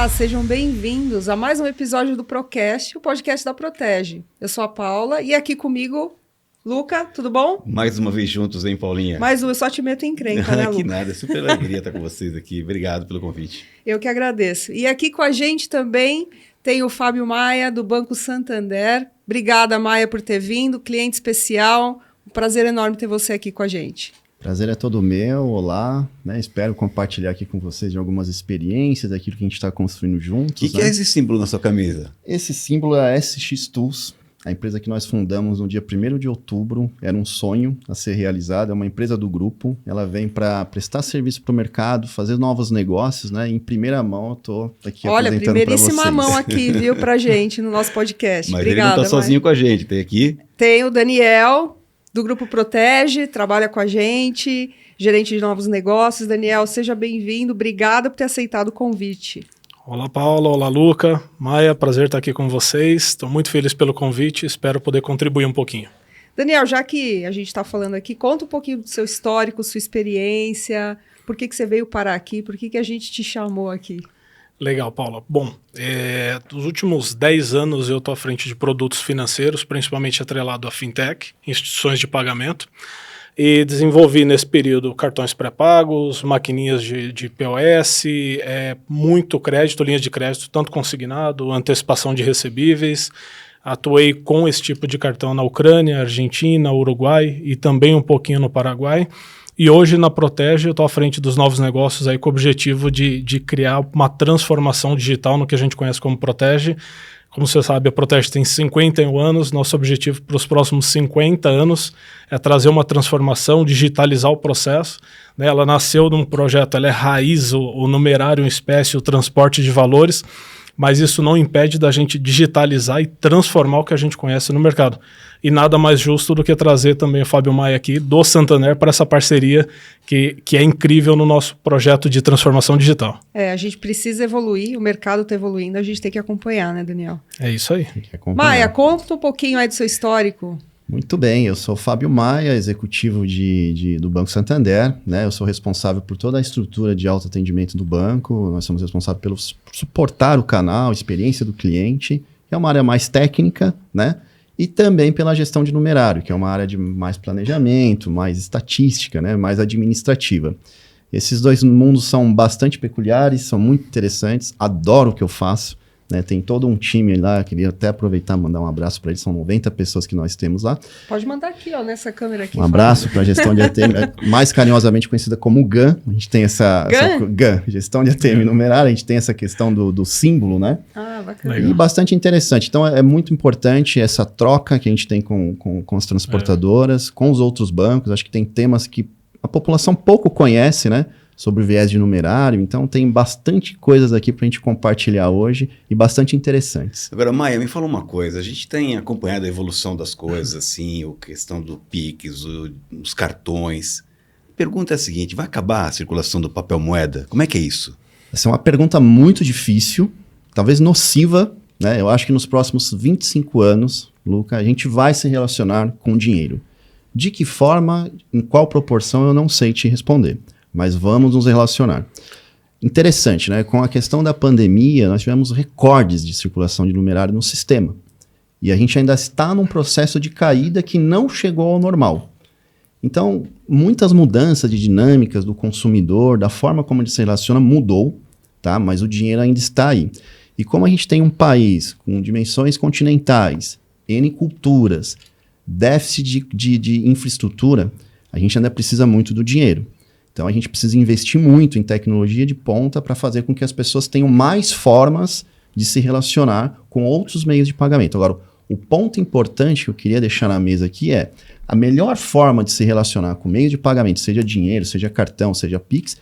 Olá, sejam bem-vindos a mais um episódio do Procast, o podcast da Protege. Eu sou a Paula e aqui comigo, Luca, tudo bom? Mais uma vez juntos, hein, Paulinha? Mais um, eu só te meto em encrenca, né, Luca? Que nada, é super alegria estar com vocês aqui. Obrigado pelo convite. Eu que agradeço. E aqui com a gente também tem o Fábio Maia, do Banco Santander. Obrigada, Maia, por ter vindo, cliente especial. Um prazer enorme ter você aqui com a gente. Prazer é todo meu, olá, né? Espero compartilhar aqui com vocês de algumas experiências, daquilo que a gente está construindo juntos. O que é esse símbolo na sua camisa? Esse símbolo é a SX Tools, a empresa que nós fundamos no dia 1º de outubro, era um sonho a ser realizado, é uma empresa do grupo, ela vem para prestar serviço para o mercado, fazer novos negócios, né? Em primeira mão eu estou aqui Olha, apresentando para vocês. primeiríssima mão aqui, viu, pra gente no nosso podcast. Mas Obrigada, ele não está sozinho com a gente, tem aqui... Tem o Daniel, do Grupo Protege, trabalha com a gente, gerente de novos negócios. Daniel, seja bem-vindo, obrigada por ter aceitado o convite. Olá, Paula, olá, Luca, Maia, prazer estar aqui com vocês, estou muito feliz pelo convite, espero poder contribuir um pouquinho. Daniel, já que a gente está falando aqui, conta um pouquinho do seu histórico, sua experiência, por que você veio parar aqui, por que a gente te chamou aqui? Legal, Paula. Bom, dos últimos 10 anos eu estou à frente de produtos financeiros, principalmente atrelado a fintech, instituições de pagamento, e desenvolvi nesse período cartões pré-pagos, maquininhas de POS, muito crédito, linhas de crédito, tanto consignado, antecipação de recebíveis. Atuei com esse tipo de cartão na Ucrânia, Argentina, Uruguai e também um pouquinho no Paraguai. E hoje na Protege eu estou à frente dos novos negócios aí com o objetivo de criar uma transformação digital no que a gente conhece como Protege. Como você sabe, a Protege tem 51 anos, nosso objetivo para os próximos 50 anos é trazer uma transformação, digitalizar o processo. Né? Ela nasceu num projeto, ela é raiz, o numerário em espécie, o transporte de valores, mas isso não impede da gente digitalizar e transformar o que a gente conhece no mercado. E nada mais justo do que trazer também o Fábio Maia aqui, do Santander, para essa parceria que é incrível no nosso projeto de transformação digital. A gente precisa evoluir, o mercado está evoluindo, a gente tem que acompanhar, né, Daniel? É isso aí. Maia, conta um pouquinho aí do seu histórico. Muito bem, eu sou o Fábio Maia, executivo do Banco Santander, né? Eu sou responsável por toda a estrutura de autoatendimento do banco, nós somos responsáveis por suportar o canal, a experiência do cliente, que é uma área mais técnica, né? E também pela gestão de numerário, que é uma área de mais planejamento, mais estatística, né? Mais administrativa. Esses dois mundos são bastante peculiares, são muito interessantes, adoro o que eu faço. Né, tem todo um time lá, queria até aproveitar e mandar um abraço para eles, são 90 pessoas que nós temos lá. Pode mandar aqui, ó, nessa câmera aqui. Um abraço para a gestão de ATM, mais carinhosamente conhecida como GAN. A gente tem essa GAN, gestão de ATM numerária, a gente tem essa questão do símbolo, né? Ah, bacana. E bastante interessante. Então é muito importante essa troca que a gente tem com as transportadoras, com os outros bancos. Acho que tem temas que a população pouco conhece, né? Sobre o viés de numerário, então tem bastante coisas aqui para a gente compartilhar hoje e bastante interessantes. Agora, Maia, me fala uma coisa, a gente tem acompanhado a evolução das coisas, assim, a questão do Pix, os cartões. A pergunta é a seguinte, vai acabar a circulação do papel moeda? Como é que é isso? Essa é uma pergunta muito difícil, talvez nociva, né? Eu acho que nos próximos 25 anos, Luca, a gente vai se relacionar com dinheiro. De que forma, em qual proporção, eu não sei te responder. Mas vamos nos relacionar. Interessante, né? Com a questão da pandemia, nós tivemos recordes de circulação de numerário no sistema. E a gente ainda está num processo de caída que não chegou ao normal. Então, muitas mudanças de dinâmicas do consumidor, da forma como ele se relaciona, mudou, tá? Mas o dinheiro ainda está aí. E como a gente tem um país com dimensões continentais, N culturas, déficit de infraestrutura, a gente ainda precisa muito do dinheiro. Então, a gente precisa investir muito em tecnologia de ponta para fazer com que as pessoas tenham mais formas de se relacionar com outros meios de pagamento. Agora, o ponto importante que eu queria deixar na mesa aqui é a melhor forma de se relacionar com meio de pagamento, seja dinheiro, seja cartão, seja Pix,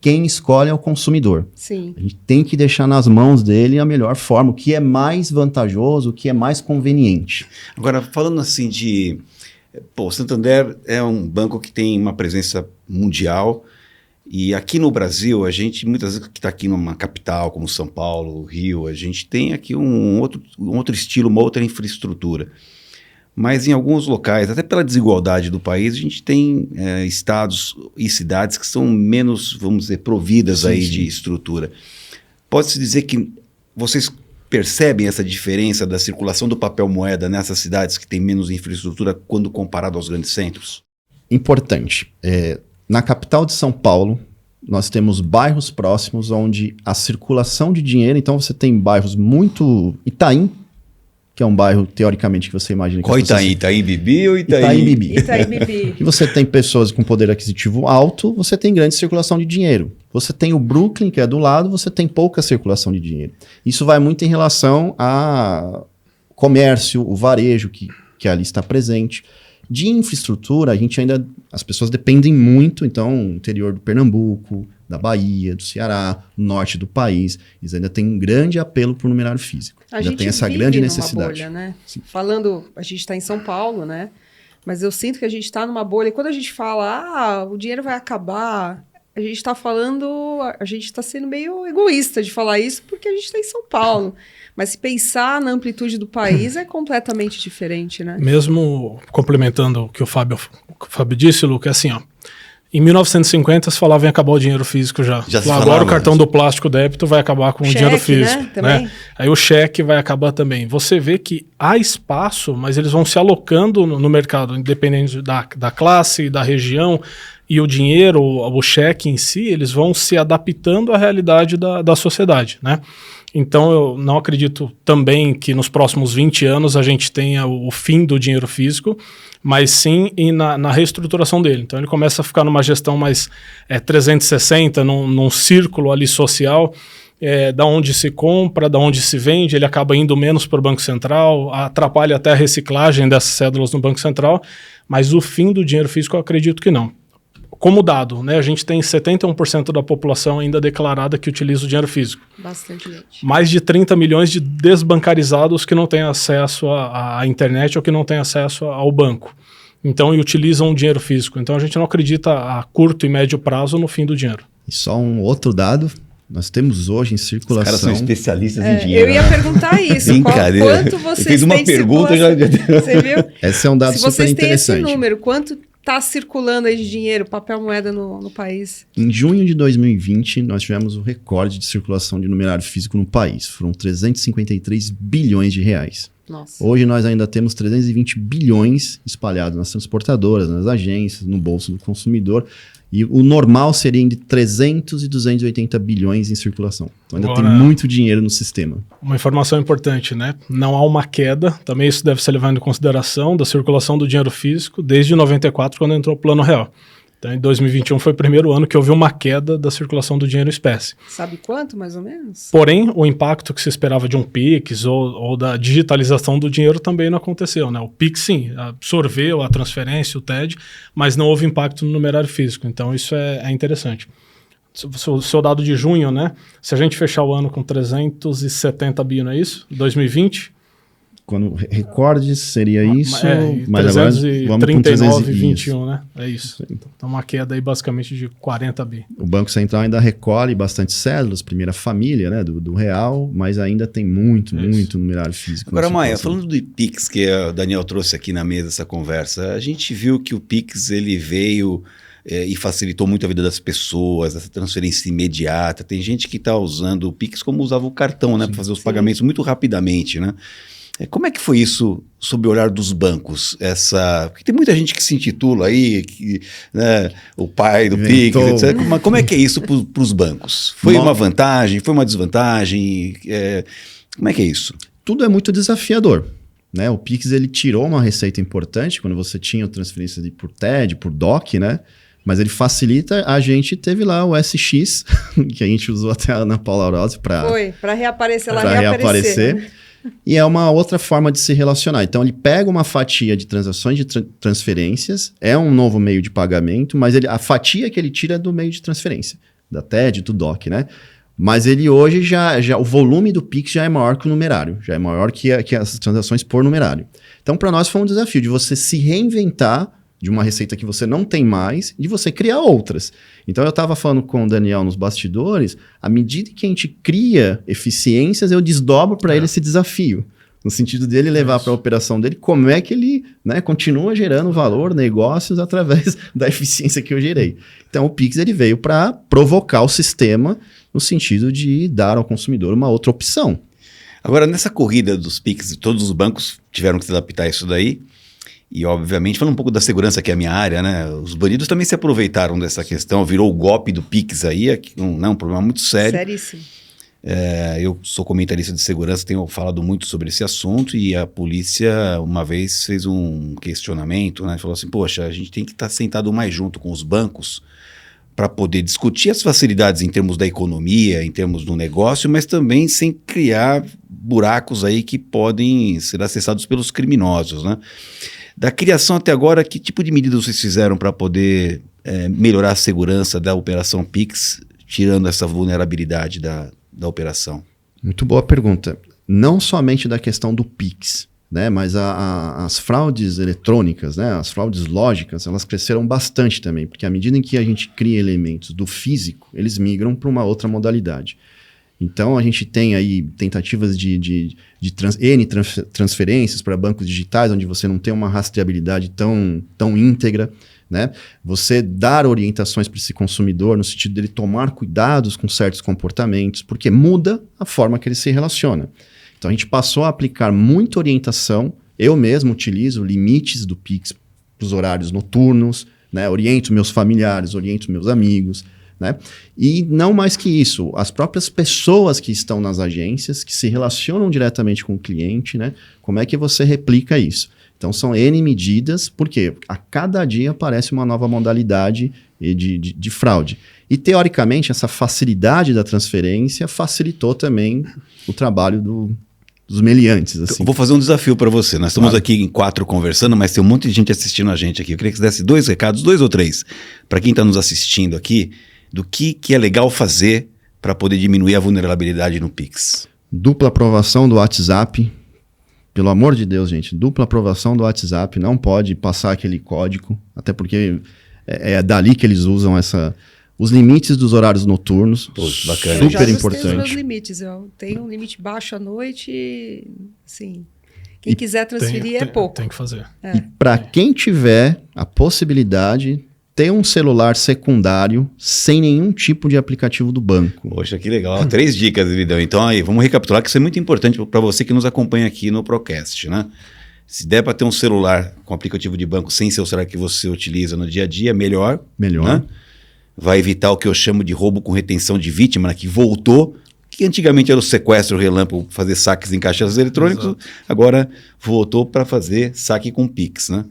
quem escolhe é o consumidor. Sim. A gente tem que deixar nas mãos dele a melhor forma, o que é mais vantajoso, o que é mais conveniente. Agora, falando assim o Santander é um banco que tem uma presença mundial e aqui no Brasil, a gente muitas vezes que está aqui numa capital como São Paulo, Rio, a gente tem aqui um outro estilo, uma outra infraestrutura. Mas em alguns locais, até pela desigualdade do país, a gente tem estados e cidades que são menos, vamos dizer, providas de estrutura. pode-se dizer que vocês percebem essa diferença da circulação do papel moeda nessas cidades que têm menos infraestrutura quando comparado aos grandes centros? Importante. Na capital de São Paulo, nós temos bairros próximos onde a circulação de dinheiro, então você tem bairros muito... Itaim, que é um bairro, teoricamente, que você imagina... Qual Itaim? Itaim Bibi ou Itaim... Itaim Bibi. Itaim Bibi. E você tem pessoas com poder aquisitivo alto, você tem grande circulação de dinheiro. Você tem o Brooklyn, que é do lado, você tem pouca circulação de dinheiro. Isso vai muito em relação ao comércio, o varejo, que ali está presente. De infraestrutura, a gente ainda... As pessoas dependem muito, então, interior do Pernambuco, da Bahia, do Ceará, norte do país, eles ainda têm um grande apelo por numerário físico. Ainda tem essa grande necessidade. Bolha, né? Falando, a gente está em São Paulo, né? Mas eu sinto que a gente está numa bolha. E quando a gente fala, o dinheiro vai acabar, a gente está falando, a gente está sendo meio egoísta de falar isso, porque a gente está em São Paulo. Mas se pensar na amplitude do país é completamente diferente, né? Mesmo complementando o que o Fábio disse, Luca, é assim, ó. Em 1950 se falava em acabar o dinheiro físico já. Agora o cartão do plástico débito vai acabar com o dinheiro físico. Né? Aí o cheque vai acabar também. Você vê que há espaço, mas eles vão se alocando no mercado, independente da classe, da região, e o dinheiro, o cheque em si, eles vão se adaptando à realidade da sociedade, né? Então, eu não acredito também que nos próximos 20 anos a gente tenha o fim do dinheiro físico, mas sim na reestruturação dele. Então, ele começa a ficar numa gestão mais 360, num círculo ali social, da onde se compra, da onde se vende, ele acaba indo menos para o Banco Central, atrapalha até a reciclagem dessas cédulas no Banco Central, mas o fim do dinheiro físico eu acredito que não. Como dado, né, a gente tem 71% da população ainda declarada que utiliza o dinheiro físico. Bastante gente. Mais de 30 milhões de desbancarizados que não têm acesso à internet ou que não têm acesso ao banco. Então, e utilizam o dinheiro físico. Então, a gente não acredita a curto e médio prazo no fim do dinheiro. E só um outro dado, nós temos hoje em circulação... Os caras são especialistas em dinheiro. Eu ia perguntar isso. Brincadeira. Quanto vocês fez uma pergunta já... Você viu? Esse é um dado super interessante. Se vocês têm esse número, quanto está circulando aí de dinheiro, papel moeda no país? Em junho de 2020, nós tivemos o recorde de circulação de numerário físico no país. Foram 353 bilhões de reais. Nossa. Hoje nós ainda temos 320 bilhões espalhados nas transportadoras, nas agências, no bolso do consumidor. E o normal seria de 300 e 280 bilhões em circulação. Então ainda tem muito dinheiro no sistema. Uma informação importante, né? Não há uma queda, também isso deve ser levado em consideração, da circulação do dinheiro físico desde 94, quando entrou o Plano Real. Então, em 2021 foi o primeiro ano que houve uma queda da circulação do dinheiro em espécie. Sabe quanto, mais ou menos? Porém, o impacto que se esperava de um PIX ou da digitalização do dinheiro também não aconteceu, né? O PIX, sim, absorveu a transferência, o TED, mas não houve impacto no numerário físico. Então, isso é interessante. O seu dado de junho, né? Se a gente fechar o ano com 370 bi, não é isso? 2020... Quando recorde seria isso, mas agora vamos com 339,21, né? É isso. Então, uma queda aí basicamente de 40 bi. O Banco Central ainda recolhe bastante cédulas, primeira família, né, do real, mas ainda tem muito numerário físico. Agora, Maia, falando do Pix, que o Daniel trouxe aqui na mesa essa conversa, a gente viu que o Pix ele veio e facilitou muito a vida das pessoas, essa transferência imediata. Tem gente que está usando o Pix como usava o cartão, né, para fazer os pagamentos muito rapidamente, né? Como é que foi isso sob o olhar dos bancos? Porque tem muita gente que se intitula aí, né, o pai do Pix, etc. Mas como é que é isso para os bancos? Foi uma vantagem? Foi uma desvantagem? Como é que é isso? Tudo é muito desafiador. Né? O Pix ele tirou uma receita importante quando você tinha transferência por TED, por DOC, né? Mas ele facilita. A gente teve lá o SX, que a gente usou até a Ana Paula Rose para reaparecer. Para reaparecer. Né? E é uma outra forma de se relacionar. Então, ele pega uma fatia de transações de transferências, é um novo meio de pagamento, mas a fatia que ele tira é do meio de transferência, da TED, do DOC, né? Mas ele hoje o volume do Pix já é maior que o numerário, já é maior que as transações por numerário. Então, para nós foi um desafio de você se reinventar de uma receita que você não tem mais, de você criar outras. Então, eu estava falando com o Daniel nos bastidores, à medida que a gente cria eficiências, eu desdobro para ele esse desafio. no sentido dele levar para a operação dele como é que ele, né, continua gerando valor, negócios através da eficiência que eu gerei. Então o Pix ele veio para provocar o sistema no sentido de dar ao consumidor uma outra opção. Agora, nessa corrida dos Pix, todos os bancos tiveram que se adaptar a isso daí. E, obviamente, falando um pouco da segurança, que é a minha área, né? Os bandidos também se aproveitaram dessa questão, virou o golpe do Pix aí, um problema muito sério. Seríssimo. Eu sou comentarista de segurança, tenho falado muito sobre esse assunto, e a polícia, uma vez, fez um questionamento, né? Falou assim, poxa, a gente tem que estar sentado mais junto com os bancos para poder discutir as facilidades em termos da economia, em termos do negócio, mas também sem criar buracos aí que podem ser acessados pelos criminosos, né? Da criação até agora, que tipo de medidas vocês fizeram para poder melhorar a segurança da operação Pix, tirando essa vulnerabilidade da operação? Muito boa pergunta. Não somente da questão do Pix, né, mas as fraudes eletrônicas, né, as fraudes lógicas, elas cresceram bastante também, porque à medida em que a gente cria elementos do físico, eles migram para uma outra modalidade. Então, a gente tem aí tentativas de transferências para bancos digitais, onde você não tem uma rastreabilidade tão íntegra, né? Você dar orientações para esse consumidor no sentido dele tomar cuidados com certos comportamentos, porque muda a forma que ele se relaciona. Então, a gente passou a aplicar muita orientação. Eu mesmo utilizo limites do Pix para os horários noturnos, né? Oriento meus familiares, oriento meus amigos, né? E não mais que isso, as próprias pessoas que estão nas agências, que se relacionam diretamente com o cliente, né? Como é que você replica isso? Então são N medidas, porque a cada dia aparece uma nova modalidade de fraude. E teoricamente essa facilidade da transferência facilitou também o trabalho dos meliantes. Assim. Eu vou fazer um desafio para você. Nós estamos aqui em 4 conversando, mas tem um monte de gente assistindo a gente aqui. Eu queria que você desse 2 recados, 2 ou 3, para quem está nos assistindo aqui, do que é legal fazer para poder diminuir a vulnerabilidade no Pix. Dupla aprovação do WhatsApp. Pelo amor de Deus, gente, dupla aprovação do WhatsApp. Não pode passar aquele código, até porque é dali que eles usam os limites dos horários noturnos. Pô, bacana. Eu já Super ajustei importante. os meus limites. Eu tenho um limite baixo à noite e, assim, quem quiser transferir é pouco. Tem que fazer. E para quem tiver a possibilidade, ter um celular secundário sem nenhum tipo de aplicativo do banco. Poxa, que legal. 3 dicas ele deu. Então aí, vamos recapitular que isso é muito importante para você que nos acompanha aqui no Procast, né? Se der para ter um celular com aplicativo de banco sem ser o celular que você utiliza no dia a dia, melhor. Melhor. Né? Vai evitar o que eu chamo de roubo com retenção de vítima, né? Que voltou, que antigamente era o sequestro relâmpago, fazer saques em caixas eletrônicos, exato. Agora voltou para fazer saque com Pix, né?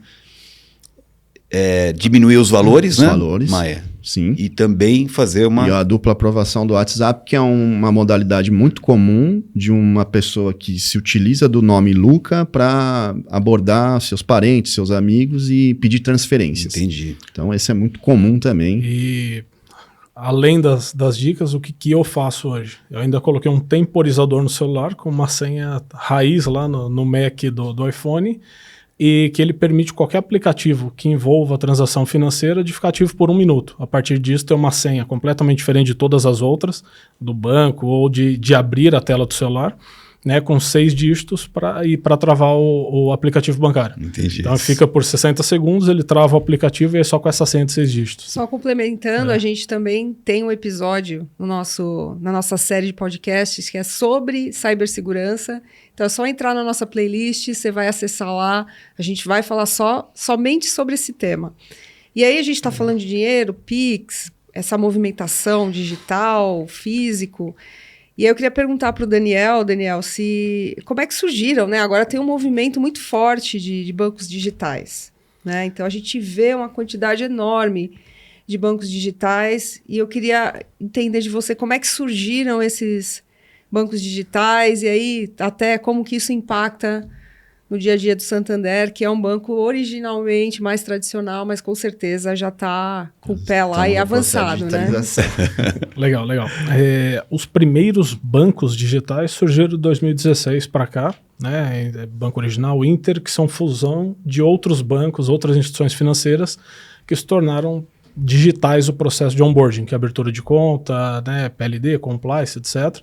Diminuir os valores, né? Valores, Maia. Sim. E também fazer uma... E a dupla aprovação do WhatsApp, que é uma modalidade muito comum de uma pessoa que se utiliza do nome Luca para abordar seus parentes, seus amigos e pedir transferências. Entendi. Então, esse é muito comum também. E além das dicas, o que eu faço hoje? Eu ainda coloquei um temporizador no celular com uma senha raiz lá no Mac do iPhone, e que ele permite qualquer aplicativo que envolva a transação financeira de ficar ativo por 1 minuto. A partir disso, tem uma senha completamente diferente de todas as outras, do banco ou de abrir a tela do celular, né, com 6 dígitos para travar o aplicativo bancário. Entendi. Então fica por 60 segundos, ele trava o aplicativo e é só com essa senha de 6 dígitos. Só complementando, a gente também tem um episódio na nossa série de podcasts que é sobre cibersegurança. Então é só entrar na nossa playlist, você vai acessar lá, a gente vai falar somente sobre esse tema. E aí a gente está falando de dinheiro, Pix, essa movimentação digital, físico. E aí eu queria perguntar para o Daniel, como é que surgiram, né? Agora tem um movimento muito forte de bancos digitais, né? Então a gente vê uma quantidade enorme de bancos digitais e eu queria entender de você como é que surgiram esses bancos digitais e aí até como que isso impacta no dia a dia do Santander, que é um banco originalmente mais tradicional, mas com certeza já está com o pé lá e avançado, né? Legal. Os primeiros bancos digitais surgiram de 2016 para cá, né? Banco Original, Inter, que são fusão de outros bancos, outras instituições financeiras que se tornaram digitais o processo de onboarding, que é abertura de conta, né? PLD, compliance, etc.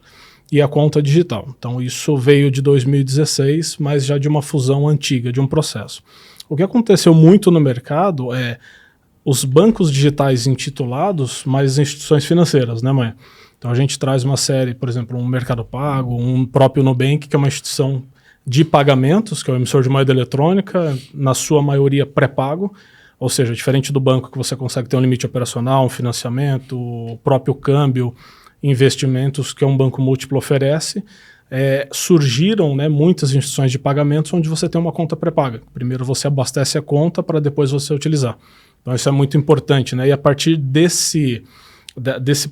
e a conta digital. Então isso veio de 2016, mas já de uma fusão antiga, de um processo. O que aconteceu muito no mercado é os bancos digitais intitulados, mais instituições financeiras, né, mãe? Então a gente traz uma série, por exemplo, um Mercado Pago, um próprio Nubank, que é uma instituição de pagamentos, que é o emissor de moeda eletrônica, na sua maioria pré-pago, ou seja, diferente do banco que você consegue ter um limite operacional, um financiamento, o próprio câmbio, investimentos que um banco múltiplo oferece, surgiram, né, muitas instituições de pagamentos onde você tem uma conta pré-paga. Primeiro você abastece a conta para depois você utilizar. Então isso é muito importante, né? E a partir desse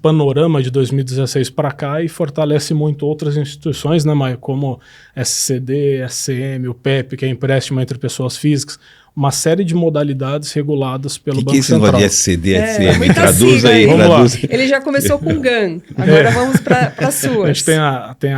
panorama de 2016 para cá, e fortalece muito outras instituições, né, Maia, como SCD, SCM, o PEP, que é empréstimo entre pessoas físicas, uma série de modalidades reguladas pelo Banco Central. O que é esse negócio de SCD, SCM? Traduz aí. Traduz. Ele já começou com GAN, agora vamos para as suas. A gente tem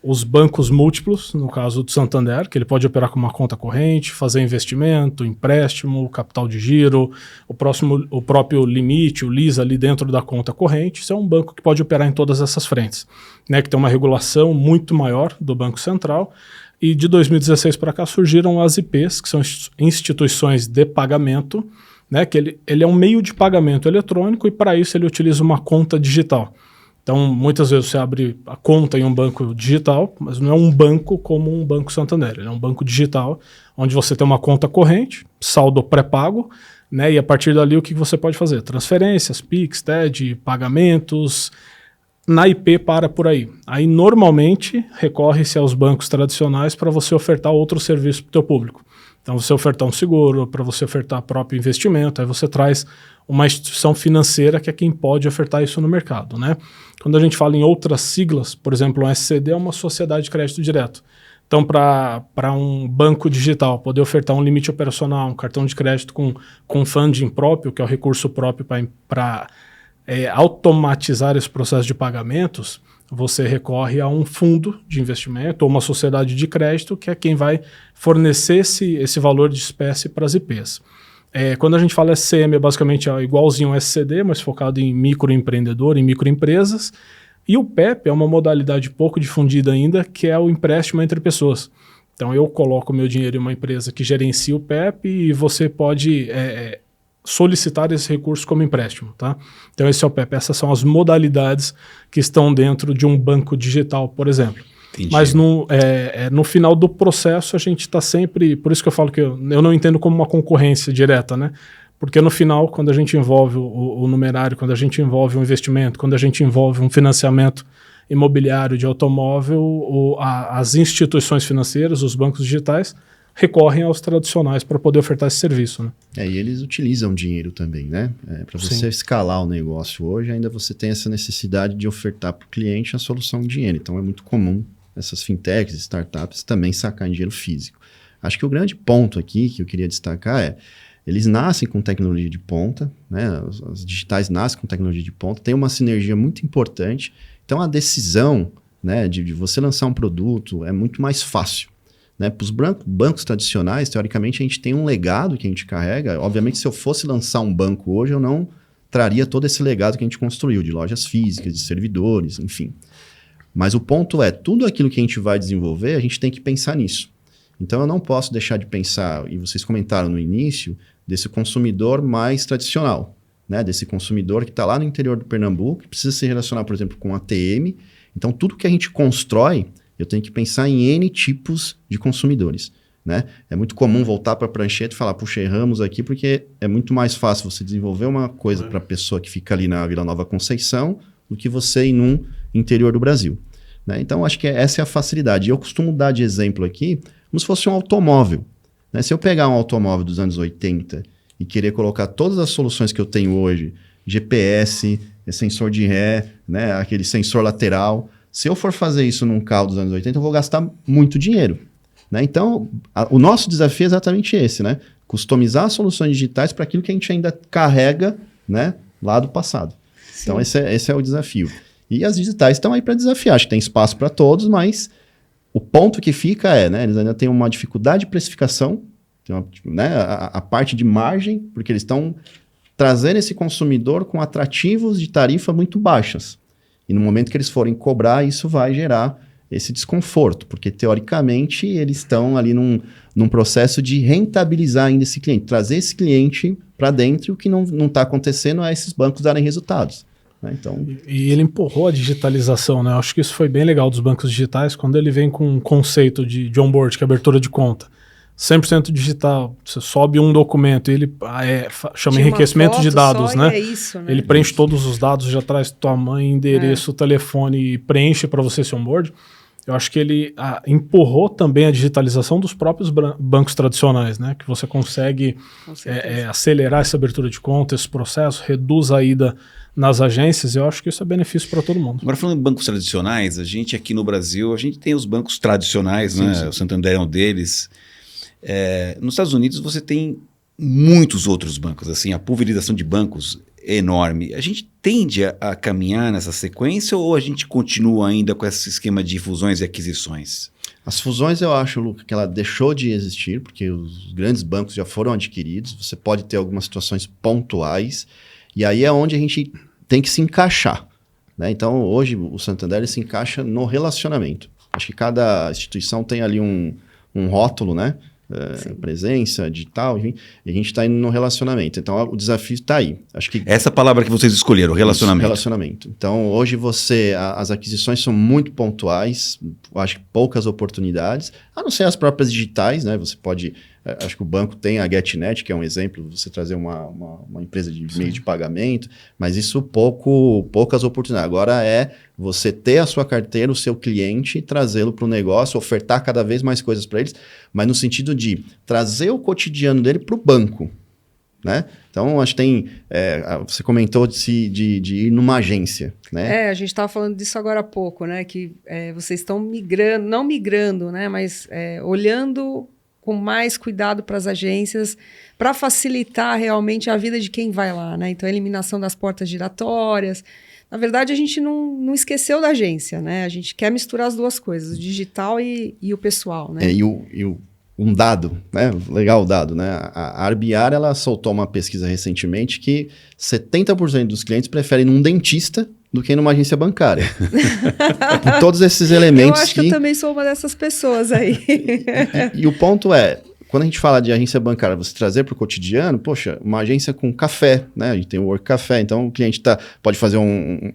os bancos múltiplos, no caso do Santander, que ele pode operar com uma conta corrente, fazer investimento, empréstimo, capital de giro, o próprio limite, o LIS ali dentro da conta corrente. Isso é um banco que pode operar em todas essas frentes, né, que tem uma regulação muito maior do Banco Central. E de 2016 para cá surgiram as IPs, que são instituições de pagamento, né, que ele é um meio de pagamento eletrônico, e para isso ele utiliza uma conta digital. Então, muitas vezes você abre a conta em um banco digital, mas não é um banco como um Banco Santander. Ele é um banco digital, onde você tem uma conta corrente, saldo pré-pago, né, e a partir dali o que você pode fazer? Transferências, Pix, TED, pagamentos. Na IP para por aí. Aí normalmente recorre-se aos bancos tradicionais para você ofertar outro serviço para o teu público. Então você ofertar um seguro, para você ofertar próprio investimento, aí você traz uma instituição financeira que é quem pode ofertar isso no mercado, né? Quando a gente fala em outras siglas, por exemplo, um SCD é uma sociedade de crédito direto. Então para um banco digital poder ofertar um limite operacional, um cartão de crédito com funding próprio, que é o recurso próprio para automatizar esse processo de pagamentos, você recorre a um fundo de investimento ou uma sociedade de crédito, que é quem vai fornecer esse valor de espécie para as IPs. Quando a gente fala SCM, é basicamente igualzinho ao SCD, mas focado em microempreendedor, em microempresas. E o PEP é uma modalidade pouco difundida ainda, que é o empréstimo entre pessoas. Então eu coloco meu dinheiro em uma empresa que gerencia o PEP e você pode solicitar esse recurso como empréstimo, tá? Então esse é o PEP, essas são as modalidades que estão dentro de um banco digital, por exemplo. Entendi. Mas no final do processo a gente está sempre, por isso que eu falo que eu não entendo como uma concorrência direta, né? Porque no final, quando a gente envolve o numerário, quando a gente envolve um investimento, quando a gente envolve um financiamento imobiliário de automóvel, as instituições financeiras, os bancos digitais, recorrem aos tradicionais para poder ofertar esse serviço, né? E eles utilizam dinheiro também, né? Para você escalar o negócio hoje, ainda você tem essa necessidade de ofertar para o cliente a solução em dinheiro. Então é muito comum essas fintechs, startups também sacar em dinheiro físico. Acho que o grande ponto aqui que eu queria destacar eles nascem com tecnologia de ponta, né? As digitais nascem com tecnologia de ponta, tem uma sinergia muito importante. Então a decisão, né, de você lançar um produto é muito mais fácil. Né? Para os bancos tradicionais, teoricamente, a gente tem um legado que a gente carrega. Obviamente, se eu fosse lançar um banco hoje, eu não traria todo esse legado que a gente construiu, de lojas físicas, de servidores, enfim. Mas o ponto tudo aquilo que a gente vai desenvolver, a gente tem que pensar nisso. Então, eu não posso deixar de pensar, e vocês comentaram no início, desse consumidor mais tradicional, né? Desse consumidor que está lá no interior do Pernambuco, que precisa se relacionar, por exemplo, com ATM. Então, tudo que a gente constrói, eu tenho que pensar em N tipos de consumidores, né? É muito comum voltar para a prancheta e falar, puxa, erramos aqui, porque é muito mais fácil você desenvolver uma coisa para a pessoa que fica ali na Vila Nova Conceição do que você ir num interior do Brasil, né? Então, acho que essa é a facilidade. E eu costumo dar de exemplo aqui, como se fosse um automóvel, né? Se eu pegar um automóvel dos anos 80 e querer colocar todas as soluções que eu tenho hoje, GPS, sensor de ré, né? Aquele sensor lateral... Se eu for fazer isso num carro dos anos 80, eu vou gastar muito dinheiro, né? Então, o nosso desafio é exatamente esse, né? Customizar soluções digitais para aquilo que a gente ainda carrega, né, lá do passado. Sim. Então, esse é o desafio. E as digitais estão aí para desafiar. Acho que tem espaço para todos, mas o ponto que fica né, eles ainda têm uma dificuldade de precificação, né, a parte de margem, porque eles estão trazendo esse consumidor com atrativos de tarifa muito baixas. E no momento que eles forem cobrar, isso vai gerar esse desconforto, porque teoricamente eles estão ali num processo de rentabilizar ainda esse cliente, trazer esse cliente para dentro, e o que não está acontecendo é esses bancos darem resultados. Né? Então... E ele empurrou a digitalização, né? Eu acho que isso foi bem legal dos bancos digitais, quando ele vem com um conceito de onboard, que é abertura de conta. 100% digital, você sobe um documento e ele chama enriquecimento de dados, né? É isso, né? Ele preenche todos os dados, já traz tua mãe, endereço, telefone e preenche para você esse onboard. Eu acho que ele empurrou também a digitalização dos próprios bancos tradicionais, né? Que você consegue acelerar essa abertura de conta, esse processo, reduz a ida nas agências. Eu acho que isso é benefício para todo mundo. Agora, falando em bancos tradicionais, a gente aqui no Brasil, a gente tem os bancos tradicionais, sim, né? Sim. O Santander é um deles. Nos Estados Unidos você tem muitos outros bancos, assim, a pulverização de bancos é enorme. A gente tende a caminhar nessa sequência ou a gente continua ainda com esse esquema de fusões e aquisições? As fusões eu acho, Luca, que ela deixou de existir, porque os grandes bancos já foram adquiridos, você pode ter algumas situações pontuais, e aí é onde a gente tem que se encaixar. Né? Então, hoje, o Santander ele se encaixa no relacionamento. Acho que cada instituição tem ali um rótulo, né? Presença, digital, enfim, e a gente está indo no relacionamento. Então, o desafio está aí. Acho que essa palavra que vocês escolheram, relacionamento. Isso, relacionamento. Então, hoje as aquisições são muito pontuais, acho que poucas oportunidades, a não ser as próprias digitais, né? Você pode... Acho que o banco tem a GetNet, que é um exemplo, você trazer uma empresa de meio de pagamento, mas isso poucas oportunidades. Agora você ter a sua carteira, o seu cliente, trazê-lo para o negócio, ofertar cada vez mais coisas para eles, mas no sentido de trazer o cotidiano dele para o banco. Né? Então, acho que tem... você comentou de ir numa agência. Né? A gente estava falando disso agora há pouco, né? Que vocês estão migrando, não migrando, né? Mas olhando com mais cuidado para as agências, para facilitar realmente a vida de quem vai lá, né? Então, a eliminação das portas giratórias. Na verdade, a gente não esqueceu da agência, né? A gente quer misturar as duas coisas, o digital e o pessoal, né? Um dado, né? Legal o dado, né? A Arbiar, ela soltou uma pesquisa recentemente que 70% dos clientes preferem ir num dentista do que numa agência bancária. Por todos esses elementos. Eu acho que eu também sou uma dessas pessoas aí. E o ponto quando a gente fala de agência bancária, você trazer para o cotidiano, poxa, uma agência com café, né? A gente tem o Work Café, então o cliente pode fazer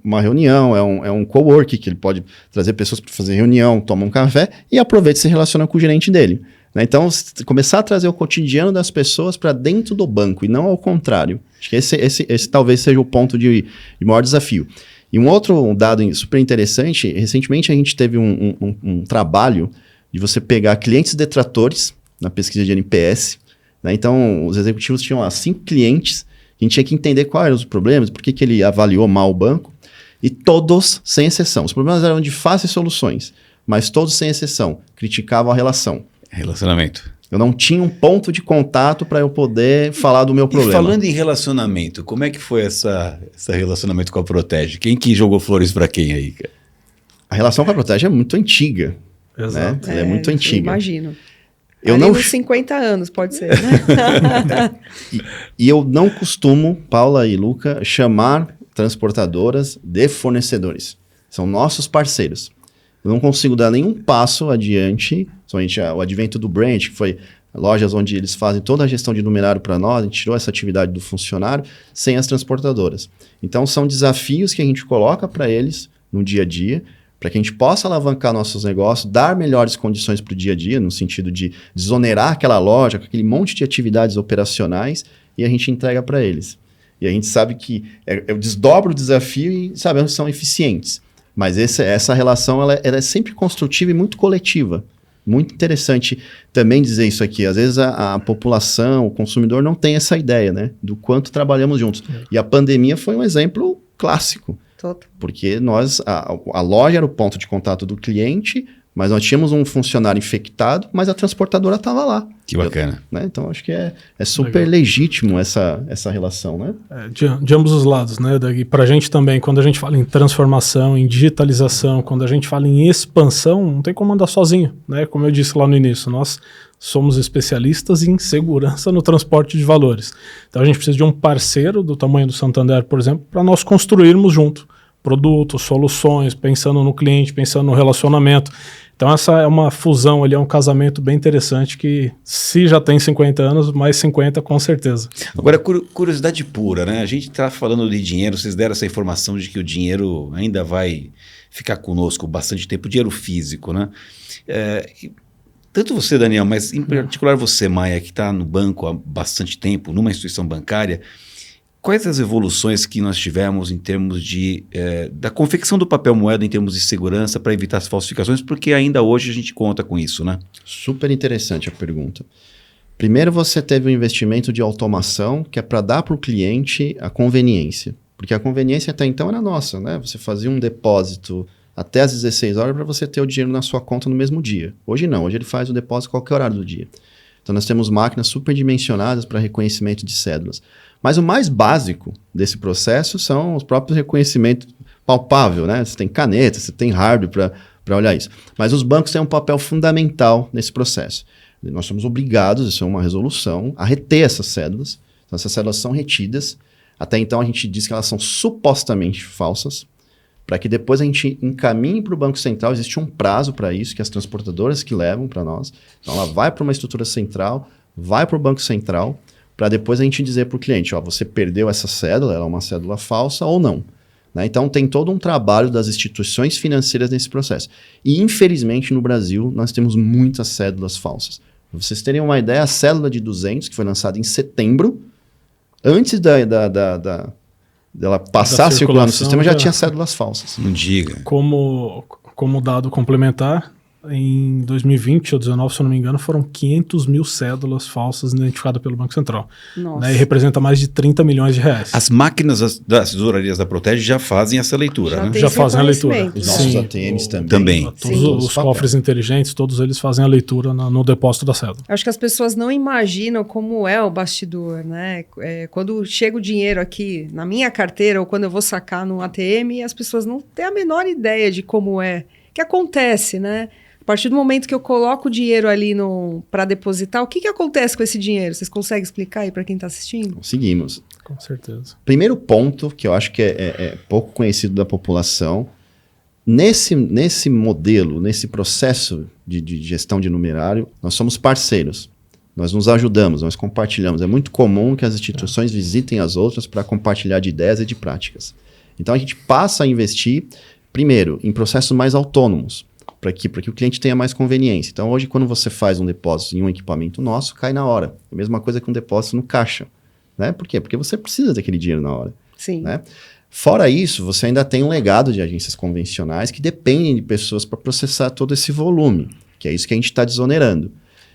uma reunião, é um cowork, que ele pode trazer pessoas para fazer reunião, toma um café e aproveita e se relaciona com o gerente dele. Né? Então, começar a trazer o cotidiano das pessoas para dentro do banco e não ao contrário. Acho que esse talvez seja o ponto de maior desafio. E um outro dado super interessante, recentemente a gente teve um trabalho de você pegar clientes detratores na pesquisa de NPS. Né? Então, os executivos tinham 5 clientes, a gente tinha que entender quais eram os problemas, por que ele avaliou mal o banco, e todos, sem exceção. Os problemas eram de fáceis soluções, mas todos, sem exceção, criticavam a relação. Relacionamento. Eu não tinha um ponto de contato para eu poder falar do meu problema. E falando em relacionamento, como é que foi esse relacionamento com a Protege? Quem que jogou flores para quem aí? A relação com a Protege é muito antiga. Exato. Né? Ela é muito antiga. Imagino. Eu uns 50 anos, pode ser, né? e eu não costumo, Paula e Luca, chamar transportadoras de fornecedores. São nossos parceiros. Eu não consigo dar nenhum passo adiante, somente o advento do Branch, que foi lojas onde eles fazem toda a gestão de numerário para nós, a gente tirou essa atividade do funcionário, sem as transportadoras. Então, são desafios que a gente coloca para eles no dia a dia, para que a gente possa alavancar nossos negócios, dar melhores condições para o dia a dia, no sentido de desonerar aquela loja, com aquele monte de atividades operacionais, e a gente entrega para eles. E a gente sabe que eu desdobro o desafio e sabemos que são eficientes. Mas essa relação ela é sempre construtiva e muito coletiva. Muito interessante também dizer isso aqui. Às vezes a população, o consumidor não tem essa ideia, né? Do quanto trabalhamos juntos. E a pandemia foi um exemplo clássico. Total. Porque a loja era o ponto de contato do cliente, mas nós tínhamos um funcionário infectado, mas a transportadora estava lá. Que bacana. Né? Então, acho que é super legítimo essa relação, né? De ambos os lados, né? Para a gente também, quando a gente fala em transformação, em digitalização, quando a gente fala em expansão, não tem como andar sozinho, né? Como eu disse lá no início, nós somos especialistas em segurança no transporte de valores. Então, a gente precisa de um parceiro do tamanho do Santander, por exemplo, para nós construirmos junto. produtos, soluções, pensando no cliente, pensando no relacionamento. Então essa é uma fusão ali, é um casamento bem interessante que, se já tem 50 anos, mais 50 com certeza. Agora, curiosidade pura, né? A gente está falando de dinheiro, vocês deram essa informação de que o dinheiro ainda vai ficar conosco bastante tempo, dinheiro físico, né? Tanto você, Daniel, mas em particular você, Maia, que está no banco há bastante tempo, numa instituição bancária, quais as evoluções que nós tivemos em termos da confecção do papel moeda em termos de segurança para evitar as falsificações? Porque ainda hoje a gente conta com isso, né? Super interessante a pergunta. Primeiro, você teve um investimento de automação que é para dar para o cliente a conveniência. Porque a conveniência até então era nossa, né? Você fazia um depósito até às 16 horas para você ter o dinheiro na sua conta no mesmo dia. Hoje não, hoje ele faz o depósito a qualquer horário do dia. Então nós temos máquinas superdimensionadas para reconhecimento de cédulas. Mas o mais básico desse processo são os próprios reconhecimentos palpável, né? Você tem caneta, você tem hardware para olhar isso. Mas os bancos têm um papel fundamental nesse processo. Nós somos obrigados, isso é uma resolução, a reter essas cédulas. Então essas cédulas são retidas. Até então a gente diz que elas são supostamente falsas, para que depois a gente encaminhe para o Banco Central. Existe um prazo para isso, que as transportadoras que levam para nós. Então ela vai para uma estrutura central, vai para o Banco Central, para depois a gente dizer para o cliente, ó, você perdeu essa cédula, ela é uma cédula falsa ou não. Né? Então tem todo um trabalho das instituições financeiras nesse processo. E infelizmente no Brasil nós temos muitas cédulas falsas. Para vocês terem uma ideia, a cédula de 200, que foi lançada em setembro, antes dela passar a circular no sistema, já tinha cédulas falsas. Não diga. Como dado complementar, em 2020 ou 2019, se eu não me engano, foram 500 mil cédulas falsas identificadas pelo Banco Central. Né, e representa mais de 30 milhões de reais. As máquinas das tesourarias da Protege já fazem essa leitura, né? Já fazem a leitura. Os nossos ATMs também. Todos os cofres inteligentes, todos eles fazem a leitura no depósito da cédula. Acho que as pessoas não imaginam como é o bastidor, né? Quando chega o dinheiro aqui na minha carteira ou quando eu vou sacar no ATM, as pessoas não têm a menor ideia de como é. O que acontece, né? A partir do momento que eu coloco o dinheiro ali para depositar, o que acontece com esse dinheiro? Vocês conseguem explicar aí para quem está assistindo? Conseguimos. Com certeza. Primeiro ponto, que eu acho que é pouco conhecido da população, nesse modelo, nesse processo de gestão de numerário, nós somos parceiros. Nós nos ajudamos, nós compartilhamos. É muito comum que as instituições visitem as outras para compartilhar de ideias e de práticas. Então a gente passa a investir, primeiro, em processos mais autônomos, para que o cliente tenha mais conveniência. Então, hoje, quando você faz um depósito em um equipamento nosso, cai na hora. A mesma coisa que um depósito no caixa. Né? Por quê? Porque você precisa daquele dinheiro na hora. Sim. Né? Fora isso, você ainda tem um legado de agências convencionais que dependem de pessoas para processar todo esse volume, que é isso que a gente está desonerando.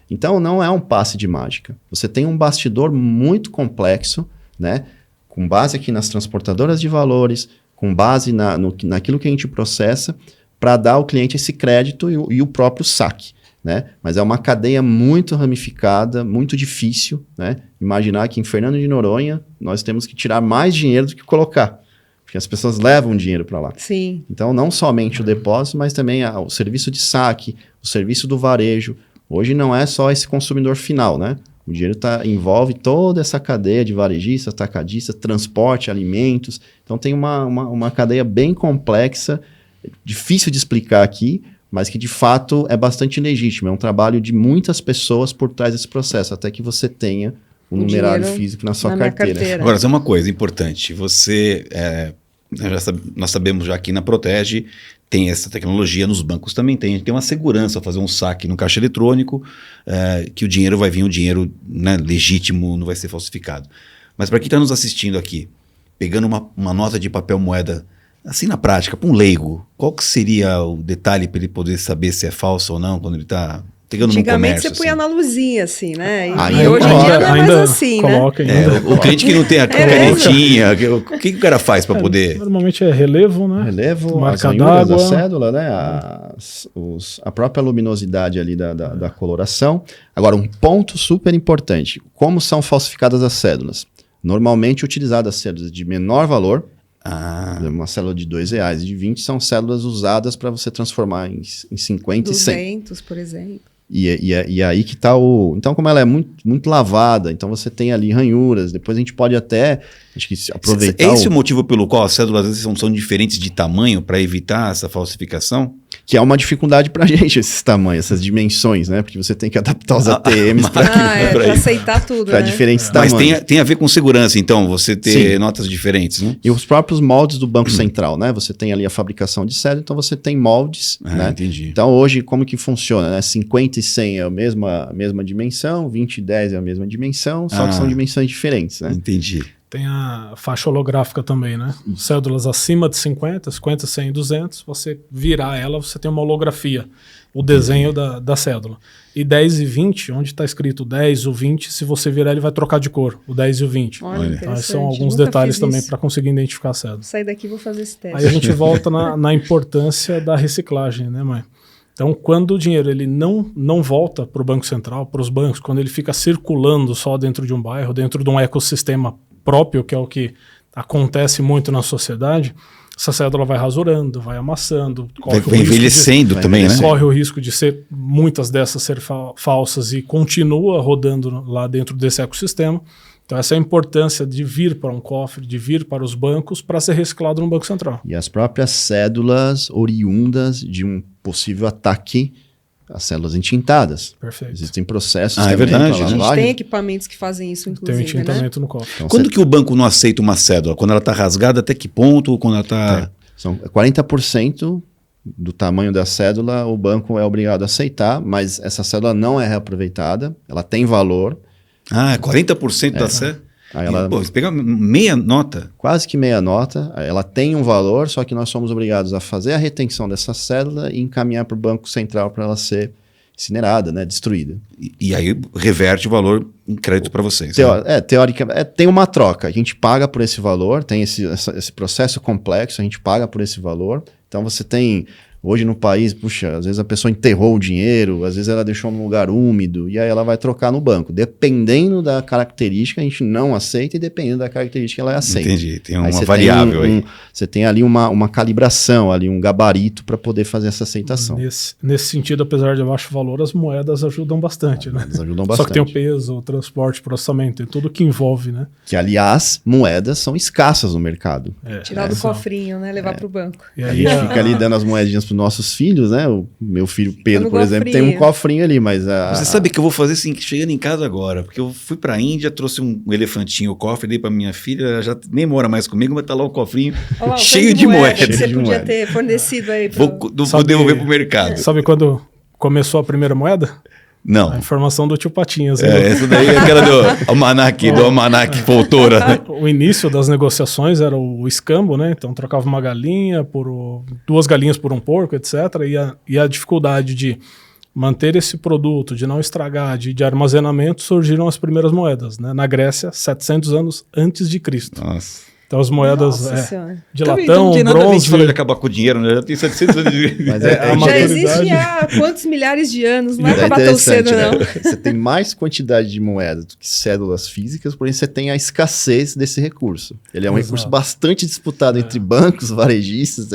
Então, não é um passe de mágica. Você tem um bastidor muito complexo, né? Com base aqui nas transportadoras de valores, com base naquilo que a gente processa, para dar ao cliente esse crédito e o próprio saque, né? Mas é uma cadeia muito ramificada, muito difícil, né? Imaginar que em Fernando de Noronha nós temos que tirar mais dinheiro do que colocar, porque as pessoas levam dinheiro para lá. Sim. Então, não somente o depósito, mas também o serviço de saque, o serviço do varejo. Hoje não é só esse consumidor final, né? O dinheiro envolve toda essa cadeia de varejistas, atacadistas, transporte, alimentos. Então, tem uma cadeia bem complexa, difícil de explicar aqui, mas que de fato é bastante legítimo. É um trabalho de muitas pessoas por trás desse processo, até que você tenha o numerário físico na sua carteira. Agora, tem uma coisa importante. Nós sabemos já aqui na Protege, tem essa tecnologia, nos bancos também tem uma segurança, fazer um saque no caixa eletrônico, que o dinheiro vai vir, né, legítimo, não vai ser falsificado. Mas para quem está nos assistindo aqui, pegando uma nota de papel moeda, assim na prática, para um leigo, qual que seria o detalhe para ele poder saber se é falso ou não, quando ele está pegando no comércio? Antigamente você punha na luzinha, assim, né? E hoje em dia não é mais assim, né? O cliente que não tem a canetinha, o que o cara faz para poder... Normalmente é relevo, né? Relevo, marca as ranhuras da cédula, né? A própria luminosidade ali da coloração. Agora, um ponto super importante. Como são falsificadas as cédulas? Normalmente utilizadas cédulas de menor valor, uma célula de R$2 e de 20 são células usadas para você transformar em 50 e 100. 200, por exemplo. E aí que está o... Então, como ela é muito lavada, então você tem ali ranhuras, depois a gente pode até acho que aproveitar... Esse é o motivo pelo qual as cédulas às vezes são diferentes de tamanho para evitar essa falsificação? Que é uma dificuldade para a gente, esses tamanhos, essas dimensões, né? Porque você tem que adaptar os ATMs para aceitar tudo, para diferentes tamanhos. Mas tem a ver com segurança, então, você ter notas diferentes, né? E os próprios moldes do Banco Central, né? Você tem ali a fabricação de cédula, então você tem moldes, né? Entendi. Então, hoje, como que funciona, né? 50 e 100 é a mesma dimensão, 20 e 10 é a mesma dimensão, só que são dimensões diferentes, né? Entendi. Tem a faixa holográfica também, né? Cédulas acima de 50, 100 e 200, você virar ela, você tem uma holografia, o desenho da cédula. E 10 e 20, onde está escrito 10 ou 20, se você virar ele vai trocar de cor, o 10 e o 20. Olha, então, esses são alguns detalhes também para conseguir identificar a cédula. Sair daqui e vou fazer esse teste. Aí a gente volta na importância da reciclagem, né, mãe? Então, quando o dinheiro ele não volta para o Banco Central, para os bancos, quando ele fica circulando só dentro de um bairro, dentro de um ecossistema próprio, que é o que acontece muito na sociedade, essa cédula vai rasurando, vai amassando. Vai envelhecendo também, né? Corre o risco de muitas dessas ser falsas e continua rodando lá dentro desse ecossistema. Então essa é a importância de vir para um cofre, de vir para os bancos para ser reciclado no Banco Central. E as próprias cédulas oriundas de um possível ataque às células entintadas. Perfeito. Existem processos é verdade, né? A gente tem equipamentos que fazem isso, inclusive, tem um entintamento no cofre. Então, Quando que o banco não aceita uma cédula? Quando ela está rasgada, até que ponto? Quando ela está... São 40% do tamanho da cédula, o banco é obrigado a aceitar, mas essa cédula não é reaproveitada, ela tem valor. 40% da cédula? Aí ela, você pega meia nota? Quase que meia nota, ela tem um valor, só que nós somos obrigados a fazer a retenção dessa cédula e encaminhar para o Banco Central para ela ser incinerada, né, destruída. E aí reverte o valor em crédito para vocês. Teoricamente, tem uma troca, a gente paga por esse valor, tem esse processo complexo, a gente paga por esse valor, então você tem... Hoje no país, puxa, às vezes a pessoa enterrou o dinheiro, às vezes ela deixou num lugar úmido, e aí ela vai trocar no banco. Dependendo da característica, a gente não aceita, e dependendo da característica, ela aceita. Entendi, tem uma aí variável aí. Você tem ali uma calibração, ali um gabarito para poder fazer essa aceitação. Nesse sentido, apesar de baixo valor, as moedas ajudam bastante, né? Elas ajudam bastante. Só que tem o peso, o transporte, o processamento, e tudo que envolve, né? Que, aliás, moedas são escassas no mercado. Tirar do cofrinho, né? Levar para o banco. E a gente fica ali dando as moedinhas para os nossos filhos, né? O meu filho Pedro, por exemplo, tem um cofrinho ali, mas... Você sabe que eu vou fazer assim, chegando em casa agora, porque eu fui pra Índia, trouxe um elefantinho, o cofre, dei pra minha filha, ela já nem mora mais comigo, mas tá lá o cofrinho cheio de moedas. Que você podia ter fornecido aí. Vou devolver pro mercado. Sabe quando começou a primeira moeda? Não. A informação do tio Patinhas. Essa daí é aquela do almanac Foltora. Né? O início das negociações era o escambo, né? Então trocava uma galinha por 2 galinhas por um porco, etc. E a dificuldade de manter esse produto, de não estragar, de armazenamento, surgiram as primeiras moedas, né? Na Grécia, 700 anos antes de Cristo. Nossa. Então as moedas de também, latão, não tem nada bronze... a gente falar de acabar com o dinheiro, né? Já tem 700 anos de... Mas já existe há quantos milhares de anos, não é acabar tão cedo, né? não. Você tem mais quantidade de moedas do que cédulas físicas, porém você tem a escassez desse recurso. Ele é um recurso bastante disputado entre bancos, varejistas,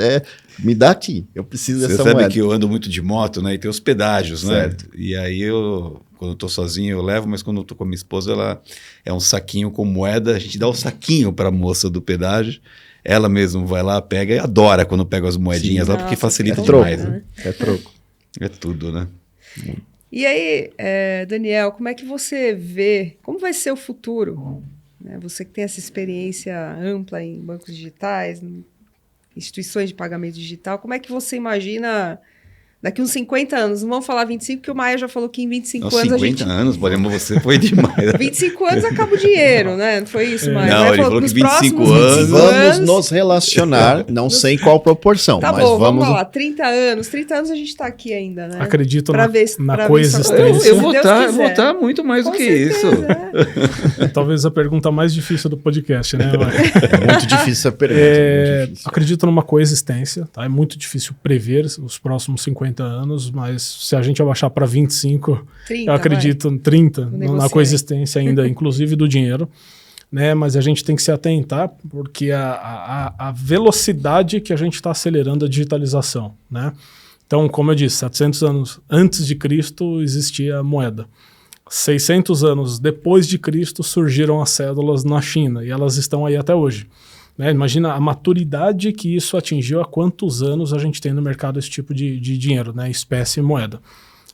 me dá aqui, eu preciso dessa moeda. Você sabe que eu ando muito de moto, né? E tem os pedágios, certo. Né? E aí quando eu tô sozinho eu levo, mas quando eu tô com a minha esposa, ela é um saquinho com moeda, a gente dá o saquinho pra moça do pedágio, ela mesmo vai lá, pega e adora quando pega as moedinhas lá, porque facilita demais. Troco, né? É troco. É tudo, né? E aí, Daniel, como é que você vê, como vai ser o futuro? Né? Você que tem essa experiência ampla em bancos digitais, instituições de pagamento digital, como é que você imagina daqui uns 50 anos? Não vamos falar 25, porque o Maia já falou que em 25 anos 50 a gente... anos, Bolema, você foi demais. 25 anos acaba o dinheiro, né? Não foi isso, Maia? Não, ele falou que 25 anos... Vamos nos relacionar, não sei em qual proporção, tá mas bom, vamos lá, 30 anos a gente tá aqui ainda, né? Acredito na coexistência. Eu vou estar muito mais do que isso. Talvez a pergunta mais difícil do podcast, né? É muito difícil essa pergunta. Acredito numa coexistência, tá? É muito difícil prever os próximos 50 anos, mas se a gente abaixar para 25, 30, eu acredito em 30 na coexistência ainda, inclusive do dinheiro. Né, mas a gente tem que se atentar porque a velocidade que a gente está acelerando a digitalização, né? Então, como eu disse, 700 anos antes de Cristo existia a moeda. 600 anos depois de Cristo surgiram as cédulas na China e elas estão aí até hoje. Né? Imagina a maturidade que isso atingiu, há quantos anos a gente tem no mercado esse tipo de dinheiro, né? Espécie e moeda.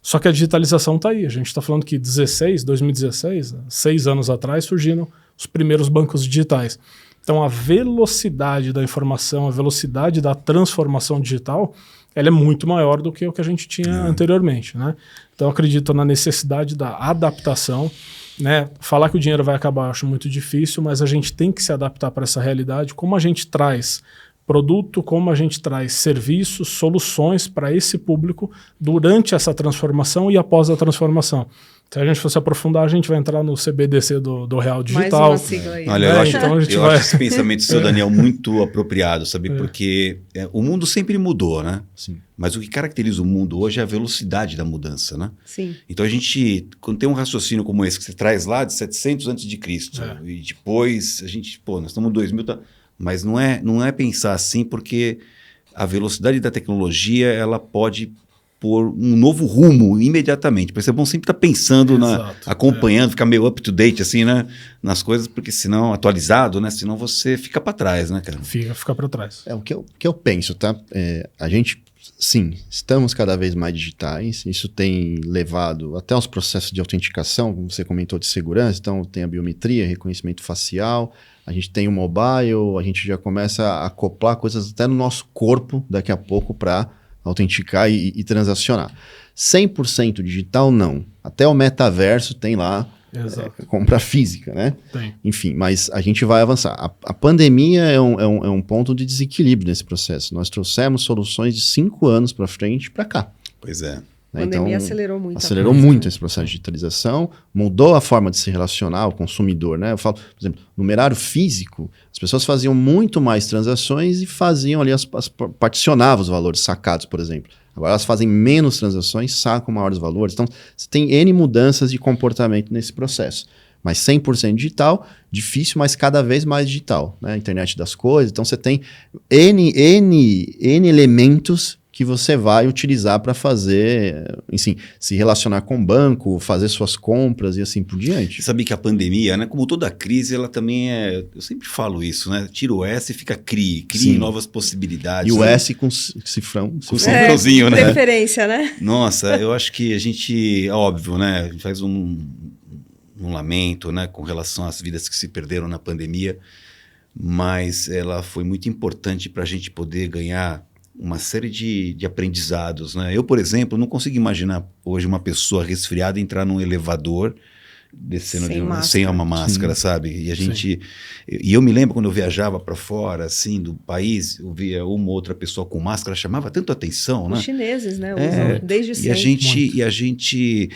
Só que a digitalização está aí. A gente está falando que 2016, 6 anos atrás, surgiram os primeiros bancos digitais. Então a velocidade da informação, a velocidade da transformação digital, ela é muito maior do que o que a gente tinha anteriormente, né? Então acredito na necessidade da adaptação, né? Falar que o dinheiro vai acabar eu acho muito difícil, mas a gente tem que se adaptar para essa realidade. Como a gente traz produto, como a gente traz serviços, soluções para esse público durante essa transformação e após a transformação. Se a gente for se aprofundar, a gente vai entrar no CBDC do Real Digital. Mais uma sigla aí. Olha, Então eu acho esse pensamento do seu, Daniel, muito apropriado, sabe? Porque o mundo sempre mudou, né? Sim. Mas o que caracteriza o mundo hoje é a velocidade da mudança, né? Sim. Então a gente, quando tem um raciocínio como esse, que você traz lá de 700 antes de Cristo, e depois a gente, nós estamos em 2000, mas não é pensar assim, porque a velocidade da tecnologia, ela pode pôr um novo rumo imediatamente. Por isso é bom sempre estar pensando, acompanhando, ficar meio up to date assim, né, nas coisas, porque senão, atualizado, né, senão você fica para trás, né, cara? Fica para trás. O que eu penso, tá? A gente, sim, estamos cada vez mais digitais, isso tem levado até os processos de autenticação, como você comentou, de segurança, então tem a biometria, reconhecimento facial, a gente tem o mobile, a gente já começa a acoplar coisas até no nosso corpo daqui a pouco para autenticar e transacionar. 100% digital, não. Até o metaverso tem lá compra física, né? Tem. Enfim, mas a gente vai avançar. A pandemia é um ponto de desequilíbrio nesse processo. Nós trouxemos soluções de 5 anos para frente para cá. Pois é. A pandemia acelerou muito. Acelerou muito esse processo de digitalização, mudou a forma de se relacionar ao consumidor, né? Eu falo, por exemplo, numerário físico, as pessoas faziam muito mais transações e faziam ali, particionavam os valores sacados, por exemplo. Agora elas fazem menos transações, sacam maiores valores. Então, você tem N mudanças de comportamento nesse processo. Mas 100% digital, difícil, mas cada vez mais digital, né? Internet das coisas. Então, você tem N elementos que você vai utilizar para fazer, enfim, se relacionar com o banco, fazer suas compras e assim por diante. Você sabe que a pandemia, né, como toda crise, ela também eu sempre falo isso, né? Tira o S e fica crie novas possibilidades. E o né? S com cifrão. Com cifrãozinho, né? Preferência, né? Nossa, eu acho que a gente, óbvio, né, a gente faz um lamento, né, com relação às vidas que se perderam na pandemia, mas ela foi muito importante para a gente poder ganhar uma série de aprendizados, né? Eu, por exemplo, não consigo imaginar hoje uma pessoa resfriada entrar num elevador descendo sem uma máscara, sabe? E a gente... E eu me lembro quando eu viajava para fora, assim, do país, eu via uma ou outra pessoa com máscara, chamava tanto atenção, né? Os chineses, né? Usam desde sempre.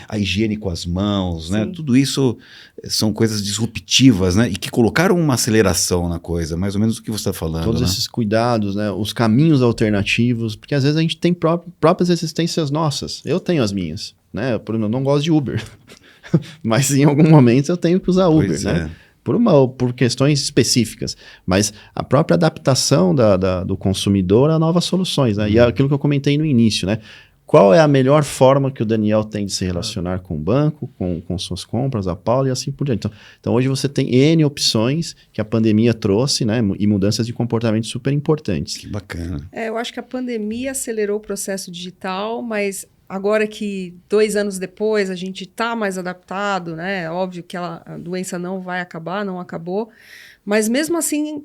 A higiene com as mãos, né? Tudo isso são coisas disruptivas, né? E que colocaram uma aceleração na coisa, mais ou menos o que você está falando. Todos esses cuidados, né? Os caminhos alternativos, porque às vezes a gente tem próprias resistências nossas. Eu tenho as minhas, né? Por exemplo, eu não gosto de Uber. Mas em algum momento eu tenho que usar Uber, pois né? Por questões específicas. Mas a própria adaptação do consumidor a novas soluções, né? E é aquilo que eu comentei no início, né? Qual é a melhor forma que o Daniel tem de se relacionar com o banco, com suas compras, a Paula e assim por diante. Então hoje você tem N opções que a pandemia trouxe, né? E mudanças de comportamento super importantes. Que bacana. Eu acho que a pandemia acelerou o processo digital, mas agora que 2 anos depois a gente está mais adaptado, né? Óbvio que a doença não vai acabar, não acabou. Mas mesmo assim,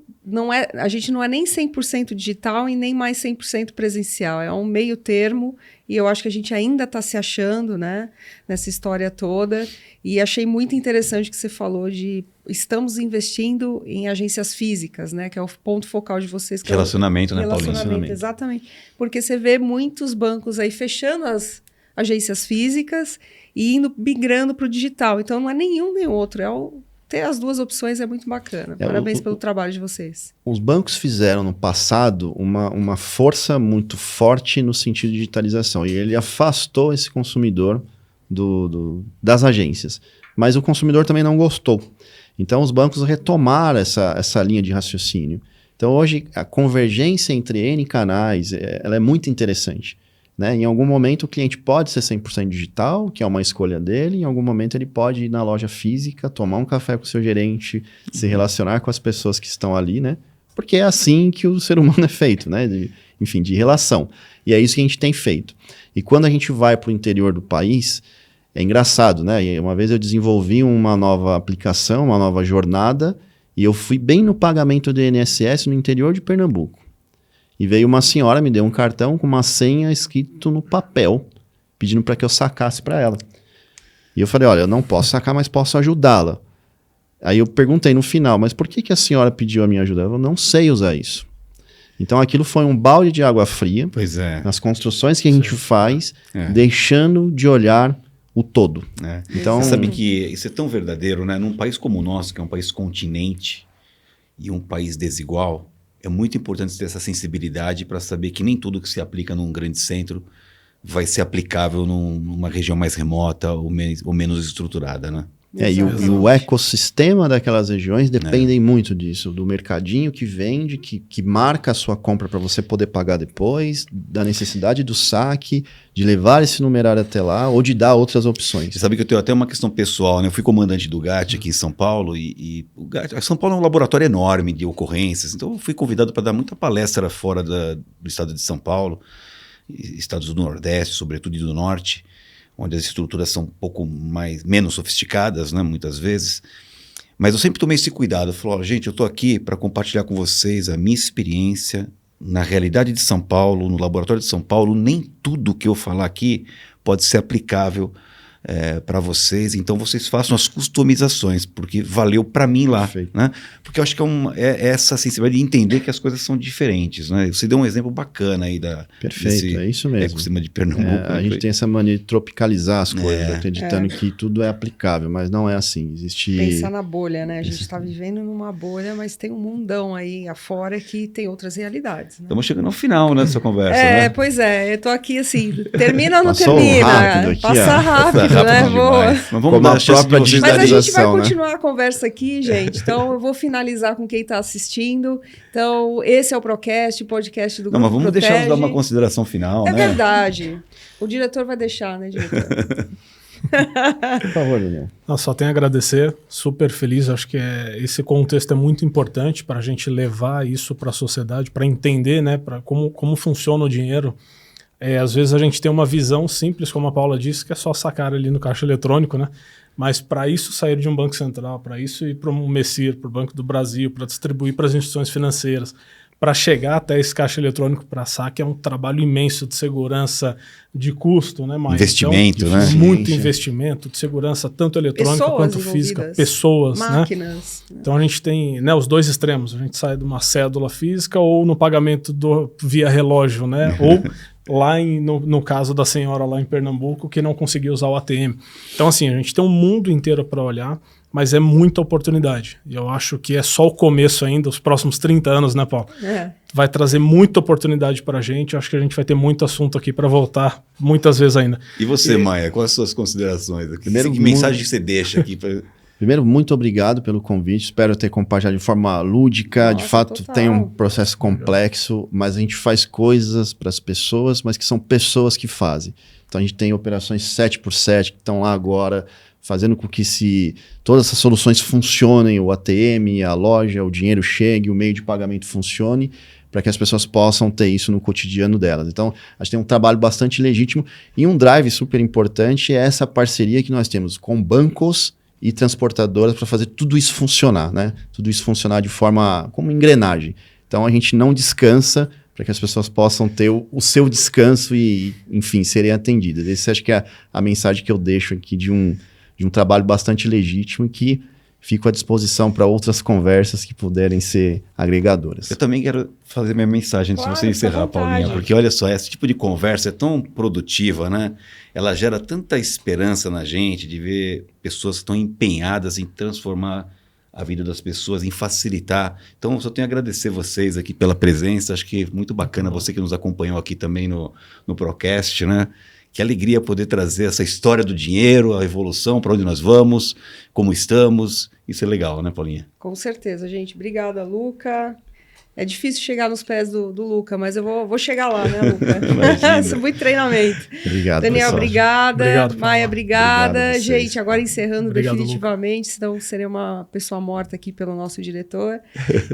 a gente não é nem 100% digital e nem mais 100% presencial. É um meio termo e eu acho que a gente ainda está se achando, né, nessa história toda. E achei muito interessante que você falou de estamos investindo em agências físicas, né, que é o ponto focal de vocês. Que relacionamento, né, Paulinho? Relacionamento, exatamente. Porque você vê muitos bancos aí fechando as agências físicas e migrando para o digital. Então não é nenhum nem outro, ter as duas opções é muito bacana. Parabéns pelo trabalho de vocês. Os bancos fizeram no passado uma força muito forte no sentido de digitalização. E ele afastou esse consumidor das agências. Mas o consumidor também não gostou. Então os bancos retomaram essa linha de raciocínio. Então hoje a convergência entre N canais ela é muito interessante. né? Em algum momento o cliente pode ser 100% digital, que é uma escolha dele. Em algum momento ele pode ir na loja física, tomar um café com o seu gerente, se relacionar com as pessoas que estão ali, né? Porque é assim que o ser humano é feito, né? Enfim, de relação. E é isso que a gente tem feito. E quando a gente vai para o interior do país, é engraçado, né? E uma vez eu desenvolvi uma nova aplicação, uma nova jornada, e eu fui bem no pagamento do INSS no interior de Pernambuco. E veio uma senhora, me deu um cartão com uma senha escrito no papel, pedindo para que eu sacasse para ela. E eu falei, olha, eu não posso sacar, mas posso ajudá-la. Aí eu perguntei no final, mas por que a senhora pediu a minha ajuda? Eu não sei usar isso. Então aquilo foi um balde de água fria nas construções que a gente faz, deixando de olhar o todo. Então, você sabe que isso é tão verdadeiro, né? Num país como o nosso, que é um país continente e um país desigual, é muito importante ter essa sensibilidade para saber que nem tudo que se aplica num grande centro vai ser aplicável numa região mais remota ou menos estruturada, né? E o ecossistema daquelas regiões dependem muito disso, do mercadinho que vende, que marca a sua compra para você poder pagar depois, da necessidade do saque, de levar esse numerário até lá ou de dar outras opções. Você sabe que eu tenho até uma questão pessoal, né? Eu fui comandante do GAT aqui em São Paulo e o GAT, São Paulo é um laboratório enorme de ocorrências, então eu fui convidado para dar muita palestra fora do estado de São Paulo, estados do Nordeste, sobretudo e do Norte, onde as estruturas são um pouco menos sofisticadas, né, muitas vezes. Mas eu sempre tomei esse cuidado. Eu falo, gente, eu estou aqui para compartilhar com vocês a minha experiência na realidade de São Paulo, no laboratório de São Paulo. Nem tudo que eu falar aqui pode ser aplicável para vocês. Então, vocês façam as customizações, porque valeu para mim lá. Né? Porque eu acho que é essa sensibilidade de entender que as coisas são diferentes. Né? Você deu um exemplo bacana aí Perfeito, é isso mesmo. Ecossistema de Pernambuco. A gente tem essa mania de tropicalizar as coisas, acreditando que tudo é aplicável, mas não é assim. Existe... Pensar na bolha, né? A gente está vivendo numa bolha, mas tem um mundão aí afora que tem outras realidades. Né? Estamos chegando ao final, né, dessa conversa, né? Pois é. Eu tô aqui assim, termina ou não Passou termina? rápido aqui, Passa rápido, né? Mas vamos dar a chance de vocês. Mas a gente vai continuar a conversa aqui, gente. Então, eu vou finalizar com quem está assistindo. Então, esse é o Procast, o podcast do Grupo Não, mas vamos Protege. deixar dar uma consideração final, né? É verdade. O diretor vai deixar, né, diretor? Por favor, Daniel. Só tenho a agradecer, super feliz. Acho que esse contexto é muito importante para a gente levar isso para a sociedade, para entender, né, como funciona o dinheiro. Às vezes a gente tem uma visão simples, como a Paula disse, que é só sacar ali no caixa eletrônico, né? Mas para isso sair de um banco central, para isso ir para um Messir, para o Banco do Brasil, para distribuir para as instituições financeiras, para chegar até esse caixa eletrônico para saque, é um trabalho imenso de segurança, de custo, né, Maia? Investimento, então, né? Muito investimento de segurança, tanto eletrônica quanto física. Pessoas, máquinas. Né? Então a gente tem, né, os dois extremos. A gente sai de uma cédula física ou no pagamento via relógio, né? Ou lá no caso da senhora lá em Pernambuco que não conseguiu usar o ATM. Então assim, a gente tem um mundo inteiro para olhar, mas é muita oportunidade. E eu acho que é só o começo ainda, os próximos 30 anos, né, Paulo? Vai trazer muita oportunidade para a gente. Eu acho que a gente vai ter muito assunto aqui para voltar muitas vezes ainda. E você, Maia, quais as suas considerações? Que mensagem você deixa aqui para... Primeiro, muito obrigado pelo convite. Espero ter compartilhado de forma lúdica. Nossa, de fato, total. tem um processo complexo, mas a gente faz coisas para as pessoas, mas que são pessoas que fazem. Então, a gente tem operações 7x7 que estão lá agora, fazendo com que todas essas soluções funcionem, o ATM, a loja, o dinheiro chegue, o meio de pagamento funcione, para que as pessoas possam ter isso no cotidiano delas. Então, a gente tem um trabalho bastante legítimo e um drive super importante é essa parceria que nós temos com bancos e transportadoras para fazer tudo isso funcionar, né? Tudo isso funcionar de forma como engrenagem. Então a gente não descansa para que as pessoas possam ter o seu descanso e, enfim, serem atendidas. Essa acho que é a mensagem que eu deixo aqui de um trabalho bastante legítimo e que fico à disposição para outras conversas que puderem ser agregadoras. Eu também quero fazer minha mensagem antes de você encerrar, Paulinha, porque olha só, esse tipo de conversa é tão produtiva, né? Ela gera tanta esperança na gente de ver pessoas que estão empenhadas em transformar a vida das pessoas, em facilitar. Então, eu só tenho a agradecer vocês aqui pela presença. Acho que é muito bacana você que nos acompanhou aqui também no Procast, né? Que alegria poder trazer essa história do dinheiro, a evolução, para onde nós vamos, como estamos. Isso é legal, né, Paulinha? Com certeza, gente. Obrigada, Luca. É difícil chegar nos pés do Luca, mas eu vou chegar lá, né, Luca? Imagina. Muito treinamento. Obrigado, Daniel, pessoal. obrigada. Obrigado, Maia, Paula. obrigada. Obrigado a vocês. Gente, agora encerrando Obrigado, definitivamente, senão seria uma pessoa morta aqui pelo nosso diretor.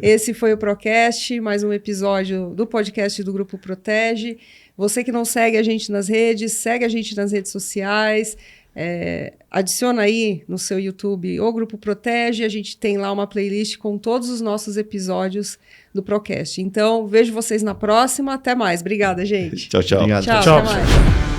Esse foi o Procast, mais um episódio do podcast do Grupo Protege. Você que não segue a gente nas redes, segue a gente nas redes sociais. Adiciona aí no seu YouTube o Grupo Protege, a gente tem lá uma playlist com todos os nossos episódios do Procast. Então, vejo vocês na próxima. Até mais. Obrigada, gente. Tchau, tchau. Obrigado. Tchau, Tchau. até mais.